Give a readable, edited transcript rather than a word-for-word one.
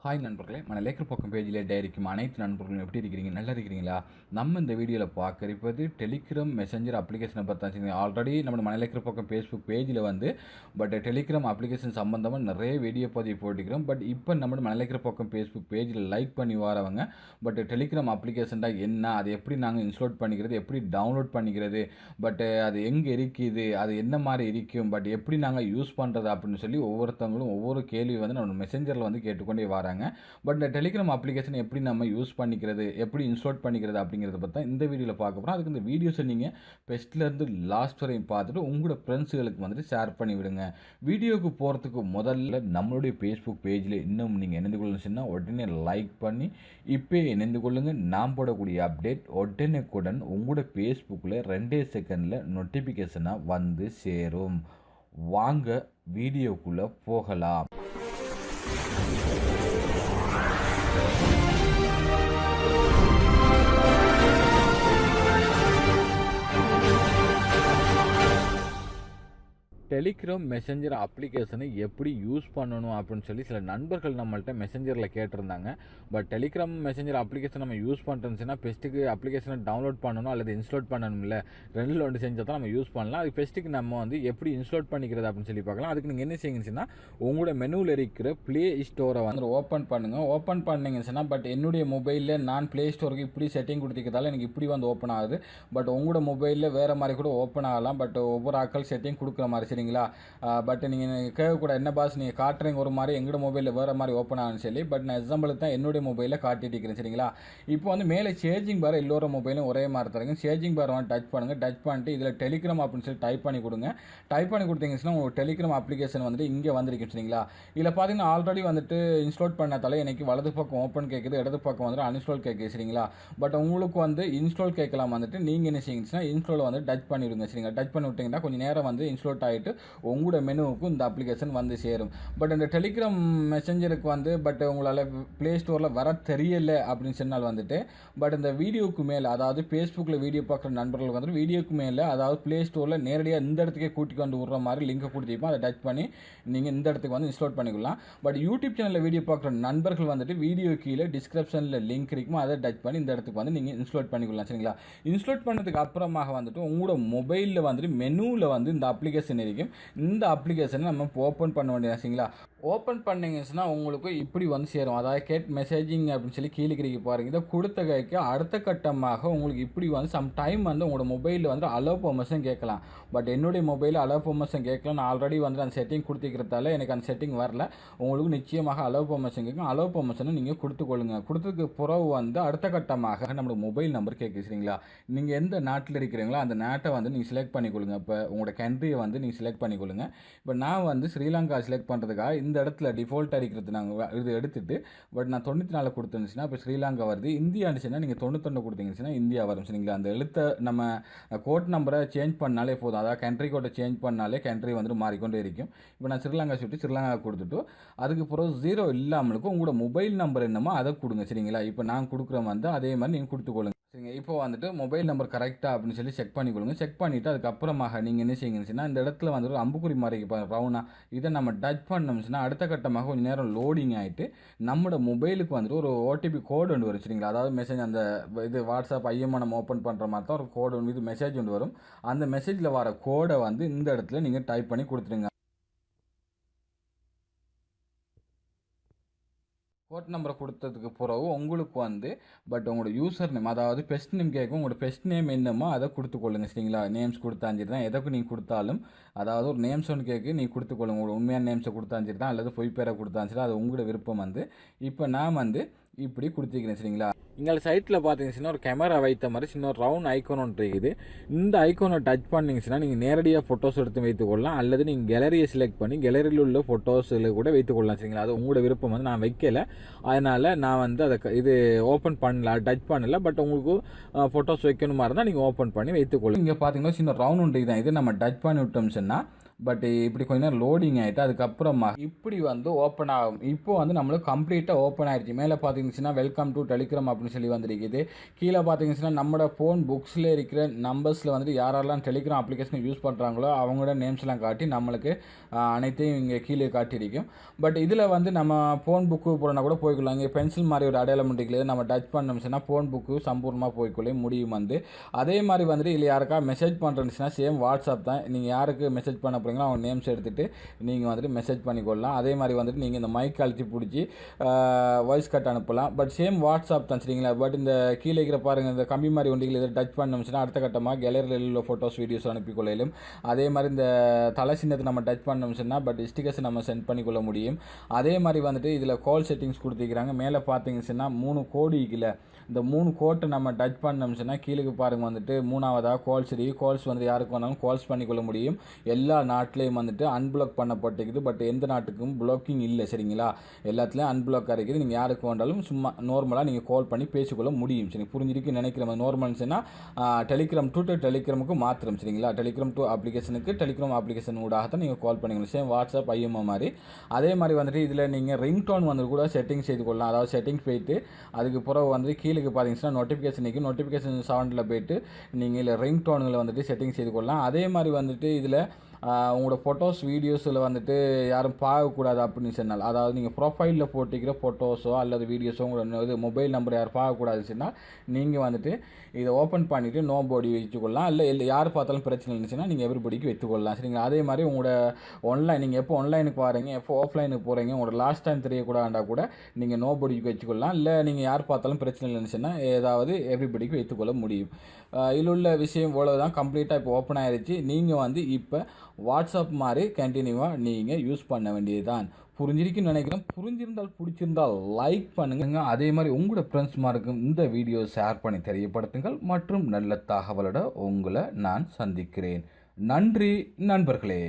Hi நண்பர்களே, lacquer பக்கம் பேஜில் டைரிக்கும் அனைத்து நண்பர்களும் எப்படி இருக்கிறீங்க? நல்லா இருக்கிறீங்களா? நம்ம இந்த வீடியோவில் பார்க்குறது டெலிகிராம் மெசஞ்சர் அப்ளிகேஷனை பற்றி ஆல்ரெடி நம்ம லேக்கர் பக்கம் ஃபேஸ்புக் பேஜில் பட் டெலிகிராம் அப்ளிகேஷன் சம்மந்தமாக நிறைய வீடியோ பதிவு போட்டுக்கிறோம். பட் இப்போ நம்ம லேக்கர் பக்கம் ஃபேஸ்புக் பேஜில் லைக் பண்ணி வரவங்க பட் டெலிகிராம் அப்ளிகேஷன் தான் என்ன, அதை எப்படி நாங்கள் இன்ஸ்டால் பண்ணிக்கிறது, எப்படி டவுன்லோட் பண்ணிக்கிறது, பட் அது எங்கே இருக்குது, அது என்ன மாதிரி இருக்கும், பட் எப்படி நாங்கள் யூஸ் பண்ணுறது அப்படின்னு சொல்லி ஒவ்வொருத்தவங்களும் ஒவ்வொரு கேள்வி நம்ம மெசஞ்சரில் கேட்டுக்கொண்டே வராங்க. பட் இந்த டெலிகிராம் அப்ளிகேஷன் எப்படி நம்ம யூஸ் பண்ணிக்கிறது, எப்படி இன்ஸ்டால் பண்ணிக்கிறது அப்படிங்கிறத பற்றி தான் இந்த வீடியோவில் பார்க்க போகிறோம். அதுக்கு இந்த வீடியோஸை நீங்கள் ஃபஸ்ட்லேருந்து லாஸ்ட் வரையும் பார்த்துட்டு உங்களோட ஃப்ரெண்ட்ஸுகளுக்கு ஷேர் பண்ணி விடுங்க. வீடியோவுக்கு போகிறதுக்கு முதல்ல நம்மளுடைய ஃபேஸ்புக் பேஜில் இன்னும் நீங்கள் இணைந்து கொள்ளணும்னா உடனே லைக் பண்ணி இப்போ இணைந்து கொள்ளுங்கள். நாம் போடக்கூடிய அப்டேட் உடனுக்குடன் உங்களோட ஃபேஸ்புக்கில் 2 செகண்டில் நோட்டிஃபிகேஷனாக சேரும். வாங்க வீடியோக்குள்ளே போகலாம். டெலிகிராம் மெசஞ்சர் அப்ளிகேஷனை எப்படி யூஸ் பண்ணணும் அப்படின்னு சொல்லி சில நண்பர்கள் நம்மள்கிட்ட மெசஞ்சரில் கேட்டிருந்தாங்க. பட் டெலிகிராம் மெசஞ்சர் அப்ளிகேஷன் நம்ம யூஸ் பண்ணுறோம்னா பெஸ்ட்டுக்கு அப்ளிகேஷனை டவுன்லோட் பண்ணணும் அல்லது இன்ஸ்டால் பண்ணணும்ல, ரெண்டில் ஒன்று செஞ்சால் தான் நம்ம யூஸ் பண்ணலாம். அது பெஸ்ட்டுக்கு நம்ம எப்படி இன்ஸ்டால் பண்ணிக்கிறது அப்படின்னு சொல்லி பார்க்கலாம். அதுக்கு நீங்கள் என்ன செய்யுங்கன்னா உங்களோட மெனுவில் இருக்கிற ப்ளே ஸ்டோரை ஓப்பன் பண்ணுங்கள். ஓப்பன் பண்ணிங்கன்னா பட் என்னுடைய மொபைலில் நான் ப்ளே ஸ்டோருக்கு இப்படி செட்டிங் கொடுத்துக்கிறதால எனக்கு இப்படி ஓப்பன் ஆகுது. பட் உங்களோட மொபைலில் வேறு மாதிரி கூட ஓப்பன் ஆகலாம். பட் ஒவ்வொரு ஆட்கள் செட்டிங் கொடுக்குற மாதிரி சரிங்களா. பட் நீங்கள் கேட்கக்கூட என்ன பாஸ் நீங்கள் காட்டுறீங்க ஒரு மாதிரி எங்களோட மொபைலில் வேறு மாதிரி ஓப்பன் ஆகுன்னு சொல்லி. பட் நான் எக்ஸாம்பிளுக்கு தான் என்னுடைய மொபைலில் காட்டிட்டு இருக்கிறேன் சரிங்களா. இப்போ மேலே சேஞ்சிங் பார் எல்லோரும் மொபைலும் ஒரே மாதிரி தரங்க. சேஞ்சிங் பார் டச் பண்ணுங்கள். டச் பண்ணிட்டு இதில் டெலிகிராம் அப்படின்னு சொல்லி டைப் பண்ணி கொடுங்க. டைப் பண்ணி கொடுத்தீங்கன்னா உங்களுக்கு டெலிகிராம் அப்ளிகேஷன் இங்கே வந்திருக்கும் சரிங்களா. இதில் பார்த்தீங்கன்னா ஆல்ரெடி இன்ஸ்டால் பண்ணதால எனக்கு வலது பக்கம் ஓப்பன் கேட்குது, இடது பக்கம் அன்இன்ஸ்டால் கேட்குது சரிங்களா. பட் உங்களுக்கு இன்ஸ்டால் கேட்கலாம் நீங்கள் என்ன செய்யுங்கன்னா இன்ஸ்டால் டச் பண்ணிவிடுங்க சரிங்களா. டச் பண்ணி விட்டிங்கன்னா கொஞ்சம் நேரம் இன்ஸ்டால் ஆகிட்டு உங்களோட மெனுவுக்கும் இந்த அப்ளிகேஷன் சேரும். பட் இந்த டெலிகிராம் மெசஞ்சருக்கு பட் உங்களால் ப்ளே ஸ்டோரில் வர தெரியல அப்படின்னு சொன்னால் பட் இந்த வீடியோக்கு மேலே, அதாவது ஃபேஸ்புக்கில் வீடியோ பார்க்குற நண்பர்கள் வீடியோக்கு மேலே, அதாவது ப்ளே ஸ்டோரில் நேரடியாக இந்த இடத்துக்கே கூட்டி கொண்டு விடுற மாதிரி லிங்கை கொடுத்துருப்போம். அதை டச் பண்ணி நீங்கள் இந்த இடத்துக்கு இன்ஸ்டால் பண்ணிக்கலாம். பட் யூடியூப் சேனலில் வீடியோ பார்க்குற நண்பர்கள் வீடியோ கீழே டிஸ்கிரிப்ஷனில் லிங்க் இருக்கும், அதை டச் பண்ணி இந்த இடத்துக்கு நீங்கள் இன்ஸ்டால் பண்ணிக்கலாம் சரிங்களா. இன்ஸ்டால் பண்ணதுக்கு அப்புறமாக உங்களோட மொபைலில் மெனுவில் இந்த அப்ளிகேஷன் இருக்கும். இந்த அப்ளிகேஷனை நம்ம ஓப்பன் பண்ண வேண்டியது சரிங்களா. ஓப்பன் பண்ணிங்கன்னா உங்களுக்கு இப்படி சேரும். அதாவது கேட் மெசேஜிங் அப்படின்னு சொல்லி கீழே கிடைக்க பாருங்க. இதை கொடுத்த கைக்கு அடுத்த கட்டமாக உங்களுக்கு இப்படி சம் டைம் உங்களோட மொபைலில் அலோ பெர்மிஷன் கேட்கலாம். பட் என்னுடைய மொபைலில் அலோ பெர்மிஷன் கேட்கலாம். நான் ஆல்ரெடி அந்த செட்டிங் கொடுத்துக்கிறதால எனக்கு அந்த செட்டிங் வரல. உங்களுக்கு நிச்சயமாக அலோ பெர்மிஷன் கேட்கும். அலோ பெர்மிஷனை நீங்கள் கொடுத்துக்கொள்ளுங்க. கொடுத்ததுக்கு பிறகு அடுத்த கட்டமாக நம்மளோட மொபைல் நம்பர் கேட்குது சரிங்களா. நீங்கள் எந்த நாட்டில் இருக்கிறீங்களோ அந்த நாட்டை நீங்கள் செலக்ட் பண்ணிக்கொள்ளுங்க. இப்போ உங்களோட கண்ட்ரியை நீங்கள் செலக்ட் பண்ணிக்கொள்ளுங்க. இப்போ நான் ஸ்ரீலங்கா செலக்ட் பண்ணுறதுக்காக இந்த இடத்துல டிஃபால்ட்டாக இருக்கிறது நாங்கள் இது எடுத்துட்டு பட் நான் 94 கொடுத்துருந்துச்சுன்னா இப்போ ஸ்ரீலங்கா வருது. இந்தியா இருந்துச்சுன்னா நீங்கள் 91 கொடுத்தீங்கன்னா இந்தியா வரும் சரிங்களா. அந்த எழுத்தை நம்ம கோட் நம்பரை சேஞ்ச் பண்ணாலே போதும். அதாவது கண்ட்ரி கோட்டை சேஞ்ச் பண்ணாலே கண்ட்ரி மாறிக்கொண்டே இருக்கும். இப்போ நான் ஸ்ரீலங்கா சுற்றி ஸ்ரீலங்கா கொடுத்துட்டு அதுக்கு பிறகு 0 இல்லாமலுக்கும் உங்களோட மொபைல் நம்பர் என்னமோ அதை கொடுங்க சரிங்களா. இப்போ நான் கொடுக்குற அதே மாதிரி நீங்கள் கொடுத்துக்கொள்ளுங்க சரிங்க. இப்போ மொபைல் நம்பர் கரெக்டாக அப்படின்னு சொல்லி செக் பண்ணிக்கொள்ளுங்க. செக் பண்ணிவிட்டு அதுக்கப்புறமாக நீங்கள் என்ன செய்யுங்கன்னா இந்த இடத்துல ஒரு அம்புக்குறி மாதிரி ரவுண்டாக இதை நம்ம டச் பண்ணோம்னா அடுத்த கட்டமாக கொஞ்சம் நேரம் லோடிங் ஆகிட்டு நம்மளோட மொபைலுக்கு ஒரு ஓடிபி கோடு ஒன்று வரும் சரிங்களா. அதாவது மெசேஜ் அந்த இது வாட்ஸ்அப் ஐஎம்ஓ நம்ம ஓப்பன் பண்ணுற மாதிரி தான் ஒரு கோடு ஒன்று இது மெசேஜ் ஒன்று வரும். அந்த மெசேஜில் வர கோடை இந்த இடத்துல நீங்கள் டைப் பண்ணி கொடுத்துருங்க. கோட் நம்பரை கொடுத்ததுக்கு பிறகு உங்களுக்கு பட் உங்களோட யூசர் நேம், அதாவது பெஸ்ட் நேம் கேட்கும். உங்களோட பெஸ்ட் நேம் என்னமோ அதை கொடுத்துக்கொள்ளுங்க சரிங்களா. நேம்ஸ் கொடுத்தாஞ்சிட்டு தான் எதற்கு நீங்கள் கொடுத்தாலும், அதாவது ஒரு நேம்ஸ் ஒன்று கேட்கு நீங்கள் கொடுத்துக்கொள்ளுங்க. உங்களோட உண்மையான நேம்ஸை கொடுத்தாஞ்சிட்டு தான் அல்லது பொய் பேரை கொடுத்தாஞ்சிட்டு அது உங்களோட விருப்பம். இப்போ நான் இப்படி கொடுத்துக்கிறேன் சரிங்களா. இங்கே சைட்டில் பார்த்தீங்கன்னா ஒரு கேமரா வைத்த மாதிரி சின்ன ஒரு ரவுண்ட் ஐக்கோன் ஒன்று இருக்குது. இந்த ஐக்கோனை டச் பண்ணிங்கன்னா நீங்கள் நேரடியாக ஃபோட்டோஸ் எடுத்து வைத்துக்கொள்ளலாம் அல்லது நீங்கள் கேலரியை செலக்ட் பண்ணி கேலரியில் உள்ள ஃபோட்டோஸில் கூட வைத்துக்கொள்ளலாம் சரிங்களா. அது உங்களோட விருப்பம். நான் வைக்கலை, அதனால் நான் அதை இது ஓப்பன் பண்ணல, டச் பண்ணல. பட் உங்களுக்கு ஃபோட்டோஸ் வைக்கணுமா இருந்தால் நீங்கள் ஓப்பன் பண்ணி வைத்துக்கொள்ளும். இங்கே பார்த்தீங்கன்னா சின்ன ரவுண்ட் ஒன்று தான். இது நம்ம டச் பண்ணி விட்டோம்னா பட் இப்படி கொஞ்ச நேரம் லோடிங் ஆகிட்டு அதுக்கப்புறமா இப்படி வந்து ஓப்பன் ஆகும். இப்போ வந்து நம்மளுக்கு கம்ப்ளீட்டாக ஓப்பன் ஆகிடுச்சு. மேலே பார்த்தீங்கன்னா வெல்கம் டு டெலிகிராம் அப்படின்னு சொல்லி வந்திருக்குது. கீழே பார்த்தீங்கன்னா நம்மளோட ஃபோன் புக்ஸில் இருக்கிற நம்பர்ஸில் வந்துட்டு யாரெல்லாம் டெலிகிராம் அப்ளிகேஷன் யூஸ் பண்ணுறாங்களோ அவங்களோட நேம்ஸ்லாம் காட்டி நம்மளுக்கு அனைத்தையும் இங்கே கீழே காட்டியிருக்கும். பட் இதில் வந்து நம்ம ஃபோன் புக்கு போகிறோன்னா கூட போய்க்கலாம். இங்கே பென்சில் மாதிரி ஒரு அடையாளம் இருக்குது, நம்ம டச் பண்ணோம்னா ஃபோன் புக்கு சம்பூர்ணமாக போய்க்கொள்ளே முடியும். வந்து அதே மாதிரி வந்துட்டு இல்லை யாருக்கா மெசேஜ் பண்ணுறதுன்னா சேம் வாட்ஸ்அப் தான். நீங்கள் யாருக்கு மெசேஜ் பண்ண போகிறீங்களோ அவங்க நேம்ஸ் எடுத்துகிட்டு நீங்கள் வந்துட்டு மெசேஜ் பண்ணிக்கொள்ளலாம். அதே மாதிரி வந்துட்டு நீங்கள் இந்த மைக் அழுத்தி பிடிச்சி வாய்ஸ் கட் அனுப்பலாம். பட் சேம் வாட்ஸ்அப் தான் சரிங்களா. பட் இந்த கீழே இருக்கிற பாருங்கள் இந்த கம்பி மாதிரி ஒன்றிகள் இதை டச் பண்ணோம்னா அடுத்த கட்டமாக கேலரியில் உள்ள ஃபோட்டோஸ் வீடியோஸ் அனுப்பிக்கொள்ளையிலும். அதே மாதிரி இந்த தலை சின்னத்தை நம்ம டச் பண்ணோம்னா பட் ஸ்டிக்கர்ஸ் நம்ம சென்ட் பண்ணிக்கொள்ள முடியும். அதே மாதிரி வந்துட்டு இதில் கால் செட்டிங்ஸ் கொடுத்துருக்கிறாங்க. மேலே பார்த்தீங்கன்னா 3 கோடி இல்லை, இந்த 3 கோட்டை நம்ம டச் பண்ணோம்னா கீழே பாருங்கள் வந்துட்டு 3ஆவதாக கால்ஸ் வந்து யாருக்கு வேணாலும் கால்ஸ் பண்ணிக்கொள்ள முடியும். எல்லா நாட்டிலையும் வந்துட்டு அன்பிளாக் பண்ணப்பட்டிருக்குது. பட் எந்த நாட்டுக்கும் பிளாக்கிங் இல்லை சரிங்களா. எல்லாத்துலேயும் அன்பிளாக்காக இருக்குது. நீங்கள் யாருக்கு வேண்டாலும் சும்மா நார்மலாக நீங்கள் கால் பண்ணி பேசிக்கொள்ள முடியும். சரி, புரிஞ்சிருக்கு நினைக்கிற மாதிரி. நார்மல்ஸ்னா டெலிகிராம் டு டெலிகிராமுக்கு மாத்திரம் சரிங்களா. டெலிகிராம் டு அப்ளிகேஷனுக்கு டெலிகிராம் அப்ளிகேஷன் ஊடாக தான் நீங்கள் கால் பண்ணிக்கணும். சேம் வாட்ஸ்அப் ஐஎம்ஓ மாதிரி. அதே மாதிரி வந்துட்டு இதில் நீங்கள் ரிங்டோன் வந்து கூட செட்டிங்ஸ் செய்து கொள்ளலாம். அதாவது செட்டிங்ஸ் போயிட்டு அதுக்கு பிறகு வந்துட்டு கீழே பார்த்தீங்கன்னா நோட்டிஃபிகேஷன் சவுண்டில் போயிட்டு நீங்கள் இல்லை ரிங்டோன்களை வந்துட்டு செட்டிங் செய்து கொள்ளலாம். அதே மாதிரி வந்துட்டு இதில் உங்களோட ஃபோட்டோஸ் வீடியோஸில் வந்துட்டு யாரும் பார்க்கக்கூடாது அப்படின்னு சொன்னால், அதாவது நீங்கள் ப்ரொஃபைலில் போட்டிக்கிற ஃபோட்டோஸோ அல்லது வீடியோஸோ உங்களோட இது மொபைல் நம்பர் யாரும் பார்க்கக்கூடாதுன்னு சொன்னால் நீங்கள் வந்துட்டு இதை ஓப்பன் பண்ணிவிட்டு நோ பாடி வச்சுக்கொள்ளலாம். இல்லை யார் பார்த்தாலும் பிரச்சனை இருந்துச்சுன்னா நீங்கள் எவ்ரிபடிக்கு வச்சுக்கொள்ளலாம் சரிங்களா. அதே மாதிரி உங்களோட நீங்கள் எப்போ ஆன்லைனுக்கு வரீங்க எப்போ ஆஃப்லைனுக்கு போகிறீங்க உங்களோட லாஸ்ட் டைம் தெரியக்கூடாண்டா கூட நீங்கள் நோ பாடிக்கு வச்சுக்கொள்ளலாம். இல்லை நீங்கள் யார் பார்த்தாலும் பிரச்சனை இருந்துச்சுன்னா ஏதாவது எவ்ரிபடிக்கு வைத்துக்கொள்ள முடியும். இதில் உள்ள விஷயம் இவ்வளோதான். கம்ப்ளீட்டாக இப்போ ஓப்பன் ஆகிடுச்சு. நீங்கள் வந்து இப்போ வாட்ஸ்அப் மாதிரி கண்டினியூவாக நீங்கள் யூஸ் பண்ண வேண்டியது தான். புரிஞ்சிருக்குன்னு நினைக்கிறேன். புரிஞ்சிருந்தால் பிடிச்சிருந்தால் லைக் பண்ணுங்க. அதே மாதிரி உங்களோட ஃப்ரெண்ட்ஸ் மாருக்கும் இந்த வீடியோ ஷேர் பண்ணி தெரியப்படுத்துங்கள். மற்றும் நல்ல தகவலோட உங்களை நான் சந்திக்கிறேன். நன்றி நண்பர்களே.